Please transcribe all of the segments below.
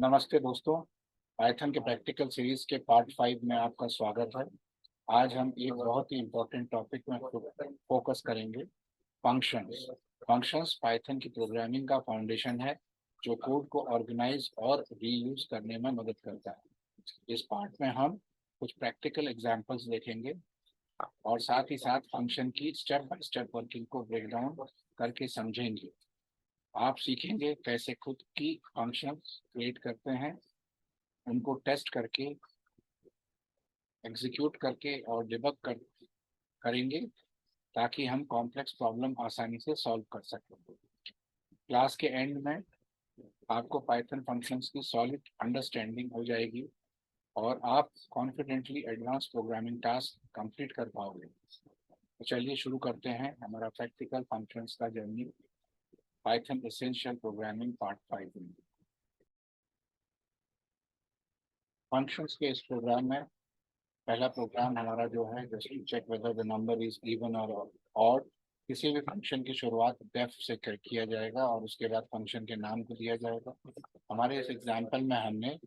नमस्ते दोस्तों। पाइथन के प्रैक्टिकल सीरीज के पार्ट 5 में आपका स्वागत है। आज हम एक बहुत ही इम्पोर्टेंट टॉपिक में फोकस करेंगे, फंक्शंस। फंक्शंस पाइथन की प्रोग्रामिंग का फाउंडेशन है जो कोड को ऑर्गेनाइज और रीयूज करने में मदद करता है। इस पार्ट में हम कुछ प्रैक्टिकल एग्जांपल्स देखेंगे और साथ ही साथ फंक्शन की स्टेप बाय स्टेप वर्किंग को ब्रेक डाउन करके समझेंगे। आप सीखेंगे कैसे खुद की फंक्शंस क्रिएट करते हैं, उनको टेस्ट करके, एग्जीक्यूट करके और करेंगे ताकि हम कॉम्प्लेक्स प्रॉब्लम आसानी से सॉल्व कर सकें। क्लास के एंड में आपको पाइथन फंक्शंस की सॉलिड अंडरस्टैंडिंग हो जाएगी और आप confidently advance programming task complete कर पाओगे। तो चलिए शुरू करते हैं हमारा प्रैक्टिकल फंक्शंस का journey, Python essential programming part 5 में। फंक्शंस के इस प्रोग्राम में पहला प्रोग्राम हमारा जो है, just check whether the number is even और ऑड। किसी भी फंक्शन की शुरुआत डेफ से किया जाएगा और उसके बाद फंक्शन के नाम को दिया जाएगा। हमारे इस एग्जांपल में हमने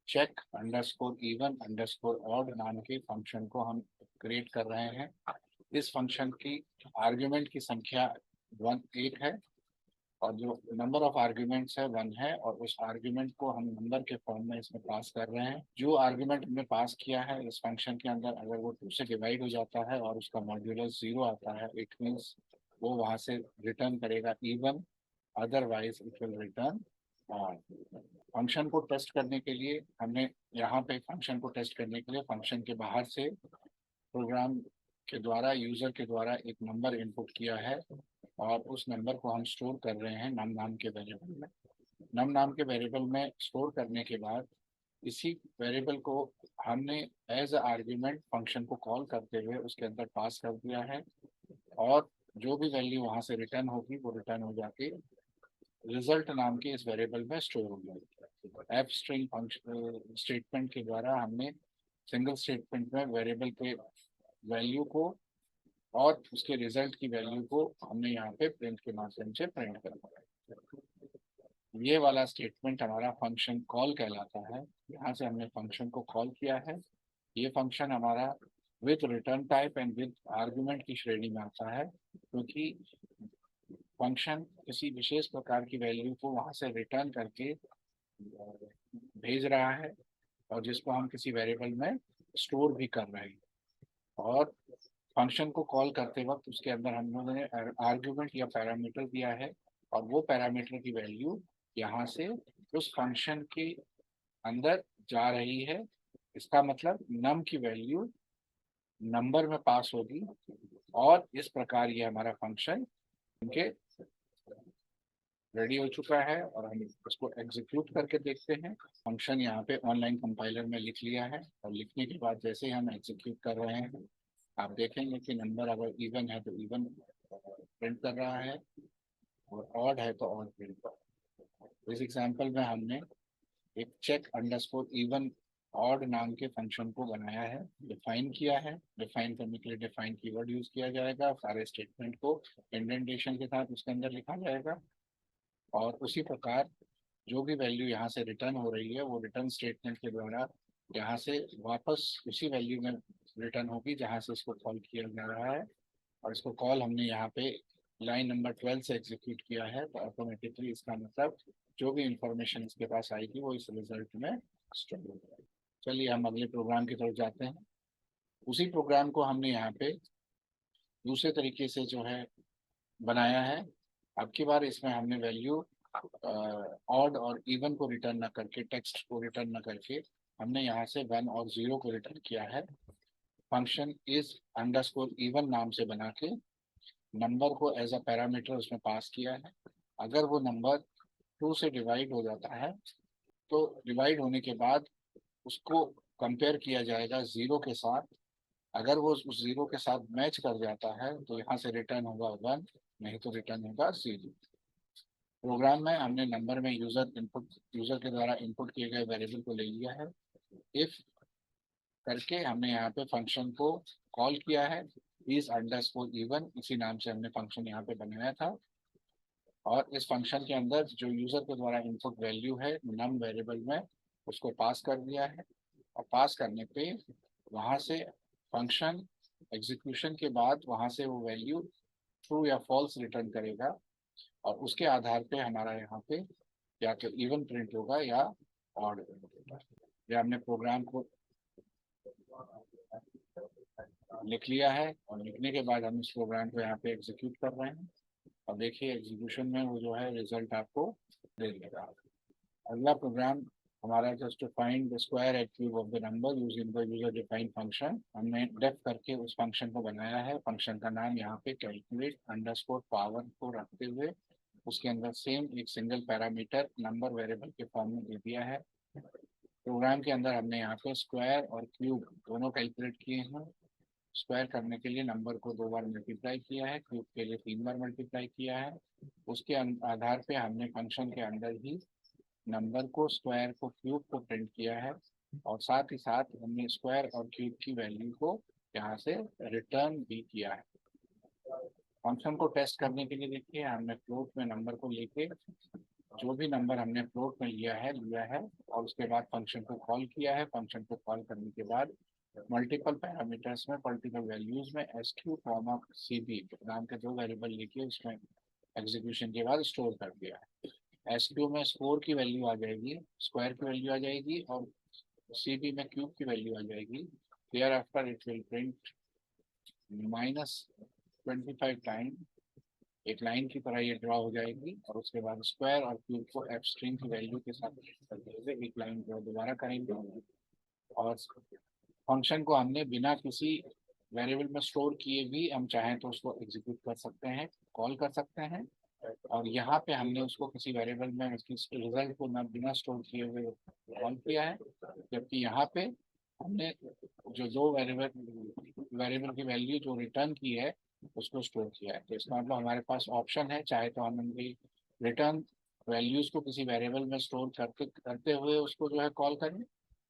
check underscore even underscore odd नाम के फंक्शन को हम क्रिएट कर रहे हैं। इस फंक्शन की आर्ग्यूमेंट की संख्या 8 है और जो नंबर ऑफ आर्ग्यूमेंट्स है 1 है, और उस आर्ग्यूमेंट को हम नंबर के फॉर्म में इसमें पास कर रहे हैं। जो आर्ग्यूमेंट हमने पास किया है इस फंक्शन के अंदर, अगर वो 2 से डिवाइड हो जाता है और उसका मॉड्यूलस 0 आता है, इट मीन्स वो वहां से रिटर्न करेगा even, otherwise it will return odd. Function को टेस्ट करने के लिए हमने यहाँ पे फंक्शन को टेस्ट करने के लिए फंक्शन के बाहर से प्रोग्राम के द्वारा, यूजर के द्वारा एक नंबर इनपुट किया है और उस नंबर को हम स्टोर कर रहे हैं नम नाम के वेरिएबल में। नम नाम के वेरिएबल में स्टोर करने के बाद इसी वेरिएबल को हमने एज अ आर्ग्यूमेंट फंक्शन को कॉल करते हुए उसके अंदर पास कर दिया है, और जो भी वैल्यू वहां से रिटर्न होगी वो रिटर्न हो जाके रिजल्ट नाम के इस वेरिएबल में स्टोर हो जाएगी। एफ स्ट्रिंग फंक्शन स्टेटमेंट के द्वारा हमने सिंगल स्टेटमेंट में वेरिएबल के वैल्यू को और उसके रिजल्ट की वैल्यू को हमने यहाँ पे प्रिंट के माध्यम से प्रिंट करना है। ये वाला स्टेटमेंट हमारा फंक्शन कॉल कहलाता है। यहाँ से हमने फंक्शन को कॉल किया है। ये फंक्शन हमारा with return type and with argument की श्रेणी में आता है, क्योंकि फंक्शन किसी विशेष प्रकार की वैल्यू को वहां से रिटर्न करके भेज रहा है और जिसको हम किसी वेरिएबल में स्टोर भी कर रहे हैं। और फंक्शन को कॉल करते वक्त उसके अंदर हम लोगों ने आर्ग्यूमेंट या पैरामीटर दिया है और वो पैरामीटर की वैल्यू यहाँ से उस फंक्शन के अंदर जा रही है। इसका मतलब नम की वैल्यू नंबर में पास होगी और इस प्रकार ये हमारा फंक्शन उनके रेडी हो चुका है और हम इसको एग्जीक्यूट करके देखते हैं। फंक्शन यहाँ पे ऑनलाइन कंपाइलर में लिख लिया है और लिखने के बाद जैसे ही हम एग्जीक्यूट कर रहे हैं, आप देखेंगे कि नंबर अगर इवन है तो इवन प्रिंट कर रहा है और ऑड है तो ऑड प्रिंट कर रहा है। इस एग्जांपल में हमने एक चेक अंडरस्कोर इवन ऑड नाम के फंक्शन को बनाया है, डिफाइन किया है। डिफाइन करने के लिए डिफाइन कीवर्ड यूज किया जाएगा। सारे स्टेटमेंट को इंडेंटेशन के साथ उसके अंदर लिखा जाएगा और उसी प्रकार जो भी वैल्यू यहाँ से रिटर्न हो रही है वो रिटर्न स्टेटमेंट के द्वारा यहाँ से वापस उसी वैल्यू में रिटर्न होगी जहाँ से इसको कॉल किया जा रहा है। और इसको कॉल हमने यहाँ पे लाइन नंबर 12 से एग्जीक्यूट किया है, तो ऑटोमेटिकली इसका मतलब जो भी इंफॉर्मेशन इसके पास आएगी वो इस रिजल्ट में स्टोर हो जाएगी। चलिए हम अगले प्रोग्राम की तरफ जाते हैं। उसी प्रोग्राम को हमने यहाँ पे दूसरे तरीके से जो है बनाया है। अब की बार इसमें हमने वैल्यू ऑड और इवन को रिटर्न ना करके, टेक्स्ट को रिटर्न ना करके, हमने यहाँ से 1 और 0 को रिटर्न किया है। फंक्शन इज अंडरस्कोर इवन नाम से बना के नंबर को एज अ पैरामीटर उसमें पास किया है। अगर वो नंबर 2 से डिवाइड हो जाता है तो डिवाइड होने के बाद उसको कंपेयर किया जाएगा 0 के साथ। अगर वो उस 0 के साथ मैच कर जाता है तो यहाँ से रिटर्न होगा 1, नहीं तो रिटर्न होगा 0। प्रोग्राम में हमने नंबर में यूजर के द्वारा इनपुट किए गए वेरिएबल को ले लिया है। इफ करके हमने यहाँ पे फंक्शन को कॉल किया है, इज अंडरस्कोर इवन, इसी नाम से हमने फंक्शन यहाँ पे बनाया था। और इस फंक्शन के अंदर जो यूजर के द्वारा इनपुट वैल्यू है नम वेरिएबल में, उसको पास कर दिया है। और पास करने पे वहां से फंक्शन एग्जीक्यूशन के बाद वहां से वो वैल्यू ट्रू या फॉल्स रिटर्न करेगा। और उसके आधार पे हमारा यहाँ पे या तो इवन प्रिंट होगा या ऑड प्रिंट होगा। ये हमने प्रोग्राम को लिख लिया है, और लिखने के बाद हम इस प्रोग्राम को यहाँ पे एग्जीक्यूट कर रहे हैं। और देखिए एग्जीक्यूशन में वो जो है रिजल्ट आपको दे देगा। अगला प्रोग्राम हमारा just to find the square and cube of the number using the user defined function. हमने डेफ करके उस फंक्शन को बनाया है। फंक्शन का नाम यहाँ पे कैलकुलेट अंडरस्कोर पावर को रखते हुए उसके अंदर सेम एक सिंगल पैरामीटर नंबर वेरिएबल के फॉर्म में दे दिया है। प्रोग्राम के अंदर हमने यहाँ पे स्क्वायर और क्यूब दोनों कैलकुलेट किए हैं। स्क्वायर करने के लिए नंबर को 2 बार मल्टीप्लाई किया है, क्यूब के लिए 3 बार मल्टीप्लाई किया है। उसके आधार पे हमने फंक्शन के अंदर ही नंबर को, स्क्वायर को, क्यूब को प्रिंट किया है। और साथ ही साथ हमने स्क्वायर और क्यूब की वैल्यू को यहाँ से रिटर्न भी किया है। फंक्शन को टेस्ट करने के लिए देखिए हमने फ्लोट में नंबर को लेके, जो भी नंबर हमने फ्लोट में लिया है और उसके बाद फंक्शन को कॉल किया है। फंक्शन को कॉल करने के बाद मल्टीपल पैरामीटर्स में, मल्टीपल वैल्यूज में S Q comma C B नाम के 2 वेरिएबल लेके उसमें एग्जीक्यूशन के बाद स्टोर कर दिया है। एस क्यू में स्कोर की वैल्यू आ जाएगी, स्क्वायर की वैल्यू आ जाएगी, और सी बी में क्यूब की वैल्यू आ जाएगी। Thereafter it will print -25 time, एक लाइन की तरह ये ड्रॉ हो जाएगी। और उसके बाद स्क्वायर और क्यूब को एफ स्ट्रिंग की वैल्यू के साथ करते हुए एक लाइन ड्रॉ दोबारा करेंगे। और फंक्शन को हमने बिना किसी वेरिएबल में स्टोर किए भी हम चाहें तो उसको एग्जीक्यूट कर सकते हैं, कॉल कर सकते हैं। और यहाँ पे हमने उसको किसी वेरिएबल में उसकी रिजल्ट को ना बिना स्टोर किए हुए कॉल किया है। जबकि यहाँ पे हमने जो 2 वेरिएबल की वैल्यू जो रिटर्न की है उसको स्टोर किया है। तो इसका मतलब हमारे पास ऑप्शन है, चाहे तो हम उनकी रिटर्न वैल्यूज को किसी वेरिएबल में स्टोर करते करते हुए उसको जो है कॉल करें,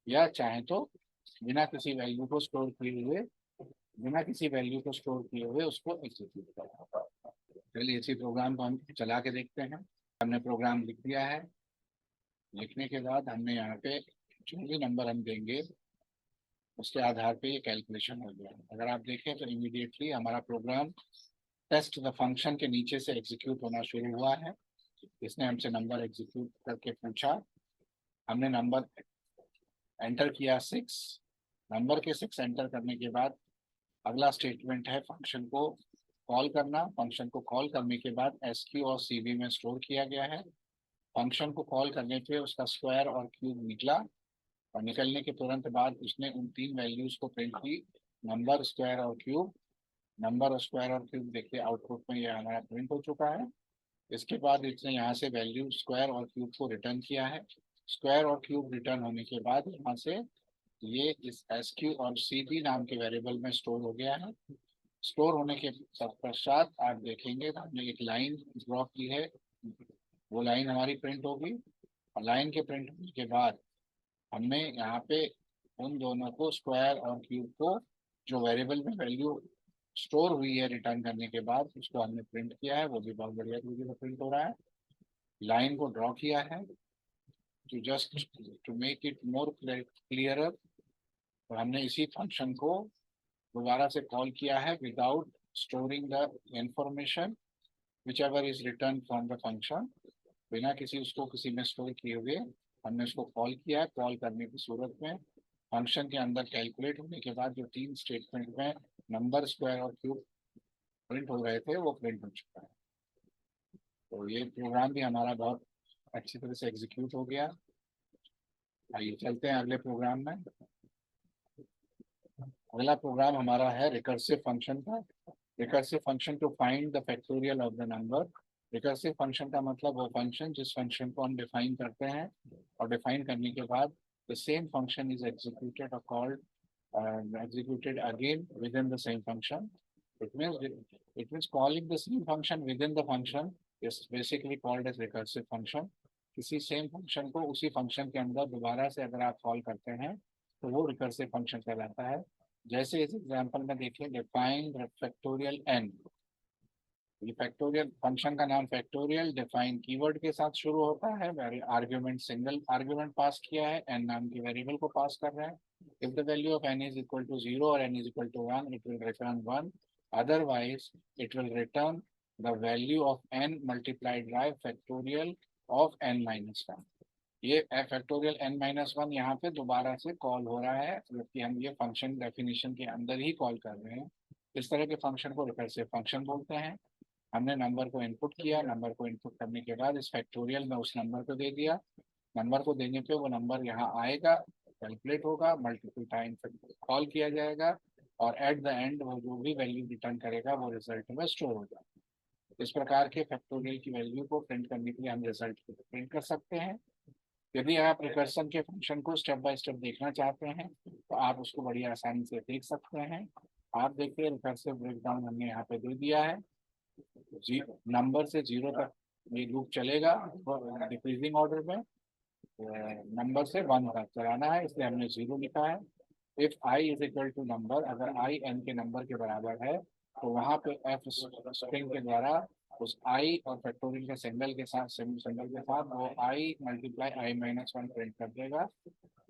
या चाहे तो बिना किसी वैल्यू को स्टोर किए हुए बिना किसी वैल्यू को स्टोर किए हुए उसको एग्जीक्यूट करें। चलिए इसी प्रोग्राम को हम चला के देखते हैं। हमने प्रोग्राम लिख दिया है। लिखने के बाद हमने यहाँ पे जो भी नंबर हम देंगे उसके आधार पे ये कैलकुलेशन हो गया। अगर आप देखें तो इमीडिएटली हमारा प्रोग्राम टेस्ट द फंक्शन के नीचे से एग्जीक्यूट होना शुरू हुआ है। इसने हमसे नंबर एग्जीक्यूट करके पूछा। हमने नंबर एंटर किया 6। नंबर के 6 एंटर करने के बाद अगला स्टेटमेंट है फंक्शन को कॉल करना। फंक्शन को कॉल करने के बाद एस क्यू और सी बी में स्टोर किया गया है। फंक्शन को कॉल करने पे उसका स्क्वायर और क्यूब निकला, और निकलने के तुरंत बाद उसने उन 3 वैल्यूज को प्रिंट की, नंबर, स्क्वायर और क्यूब। नंबर और स्क्वायर और क्यूब देखिए आउटपुट में ये हमारा प्रिंट हो चुका है। इसके बाद इसने यहाँ से वैल्यू स्क्वायर और क्यूब को रिटर्न किया है। स्क्वायर और क्यूब रिटर्न होने के बाद यहाँ से ये इस एस क्यू और सी बी नाम के वेरिएबल में स्टोर हो गया है। स्टोर होने के पश्चात आप देखेंगे तो हमने एक लाइन ड्रॉ की है, वो लाइन हमारी प्रिंट होगी। और लाइन के प्रिंट होने के बाद हमने यहाँ पे उन दोनों को, स्क्वायर और क्यूब को, जो वेरिएबल में वैल्यू स्टोर हुई है रिटर्न करने के बाद, उसको हमने प्रिंट किया है। वो भी बहुत बढ़िया तरीके से प्रिंट हो रहा है। लाइन को ड्रॉ किया है to just to make it more clearer. तो हमने इसी फंक्शन को दोबारा से कॉल किया है without storing the information which ever is return from the function. बिना किसी उसको किसी में स्टोर किए हुए हमने उसको कॉल किया है। कॉल करने की सूरत में फंक्शन के अंदर कैलकुलेट होने के बाद जो 3 स्टेटमेंट में नंबर, स्क्वायर और क्यूब प्रिंट हो रहे थे वो प्रिंट हो चुका है। तो ये प्रोग्राम भी हमारा बहुत अच्छी तरह से एग्जीक्यूट हो गया। आइए चलते हैं अगले प्रोग्राम में। अगला प्रोग्राम हमारा है रिकर्सिव फंक्शन का। Recursive function to find the factorial of the number. Recursive function का मतलब वो फंक्शन जिस फंक्शन को हम डिफाइन करते हैं और डिफाइन करने के बाद the same function is executed और called executed again within the same function. It means calling the same function within the function is basically called as recursive function. किसी सेम फंक्शन को उसी फंक्शन के अंदर दोबारा से अगर आप कॉल करते हैं तो वो रिकर्सिव फंक्शन कहलाता है। जैसे इस एग्जांपल में देखिए डिफाइन फैक्टोरियल n। ये फैक्टोरियल फंक्शन का नाम फैक्टोरियल डिफाइन कीवर्ड के साथ शुरू होता है। आर्ग्यूमेंट सिंगल आर्ग्यूमेंट पास किया है, एन नाम की वेरिएबल को पास कर रहे हैं। If the value of N is equal to 0 और N is equal to 1, it will return 1, otherwise it will return the value of N multiplied by factorial of N minus 1। ये factorial N minus 1 यहाँ पे दोबारा से call हो रहा है, जबकि हम ये फंक्शन डेफिनेशन के अंदर ही कॉल कर रहे हैं। इस तरह के फंक्शन को रिकर्सिव फंक्शन बोलते हैं। हमने नंबर को इनपुट किया, नंबर को इनपुट करने के बाद इस फैक्टोरियल में उस नंबर को दे दिया। नंबर को देने पे वो नंबर यहाँ आएगा, कैलकुलेट होगा, मल्टीपल टाइम कॉल किया जाएगा, और एट द एंड वो जो भी वैल्यू रिटर्न करेगा वो रिजल्ट में स्टोर हो जाएगा। इस प्रकार के फैक्टोरियल की वैल्यू को प्रिंट करने के लिए हम रिजल्ट को प्रिंट कर सकते हैं। यदि आप रिकर्सन के फंक्शन को स्टेप बाय स्टेप देखना चाहते हैं तो आप उसको बड़ी आसानी से देख सकते हैं। आप देखिए रिकर्सिव ब्रेकडाउन हमने यहाँ पे दे दिया है। नंबर से 0 तक ये लूप चलेगा डिक्रीजिंग ऑर्डर में। नंबर से 1 तक चलाना है, इसलिए हमने 0 लिखा है। If I is equal to number, अगर आई एन के नंबर के बराबर है तो वहां पे एफ स्ट्रिंग के द्वारा उस आई और फैक्टोरियल के सिंबल के साथ वो आई मल्टीप्लाई आई माइनस 1 प्रिंट कर देगा।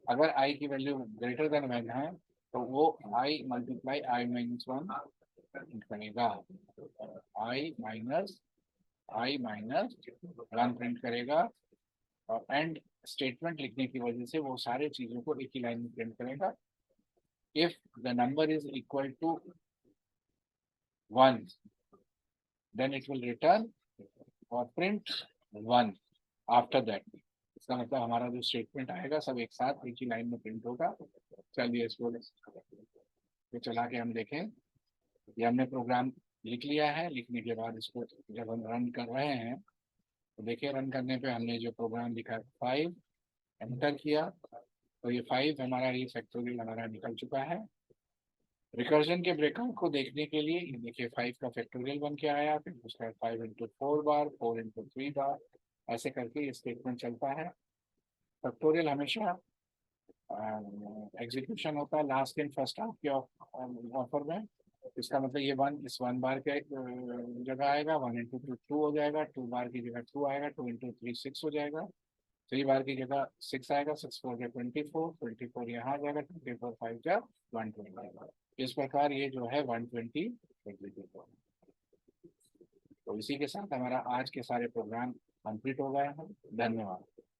अगर आई की वैल्यू ग्रेटर देन 1 है तो वो आई मल्टीप्लाई आई माइनस 1 प्रिंट करेगा। आई माइनस 1 प्रिंट करेगा, और एंड स्टेटमेंट लिखने की वजह से वो सारे चीजों को एक ही लाइन में प्रिंट करेगा। If the number is equal to 1, then it will return or print 1 after that। इसका मतलब हमारा जो स्टेटमेंट आएगा सब एक साथ एक ही लाइन में प्रिंट होगा। चलिए इसको तो चला के हम देखें। ये हमने प्रोग्राम लिख लिया है। लिखने के बाद इसको जब हम रन कर रहे हैं तो देखिए रन करने पे हमने जो प्रोग्राम लिखा है 5 एंटर किया तो ये 5 हमारा ये फैक्टोरियल हमारा निकल चुका है। रिकर्जन के ब्रेकआउट को देखने के लिए ये देखिए 5 का फैक्टोरियल बन के आया, फिर उसका 5 इंटू 4 बार, 4 इंटू 3 बार, ऐसे करके ये स्टेटमेंट चलता है। फैक्टोरियल हमेशा एग्जीक्यूशन होता है लास्ट इन फर्स्ट हाफ के ऑफर में। इसका मतलब ये 1 इस 1 बार के जगह आएगा, 1 इंटू 2 2 हो जाएगा, 2 बार की जगह 2 आएगा, 2 इंटू 3 6 हो जाएगा, 3 बार की जगह 6 आएगा, 6 4 जा 24, 24 यहाँ आ जाएगा, 24 5 जा 120। इस प्रकार ये जो है 120 एग्जीक्यूट होगा। तो इसी के साथ हमारा आज के सारे प्रोग्राम कंप्लीट हो गए हैं। धन्यवाद।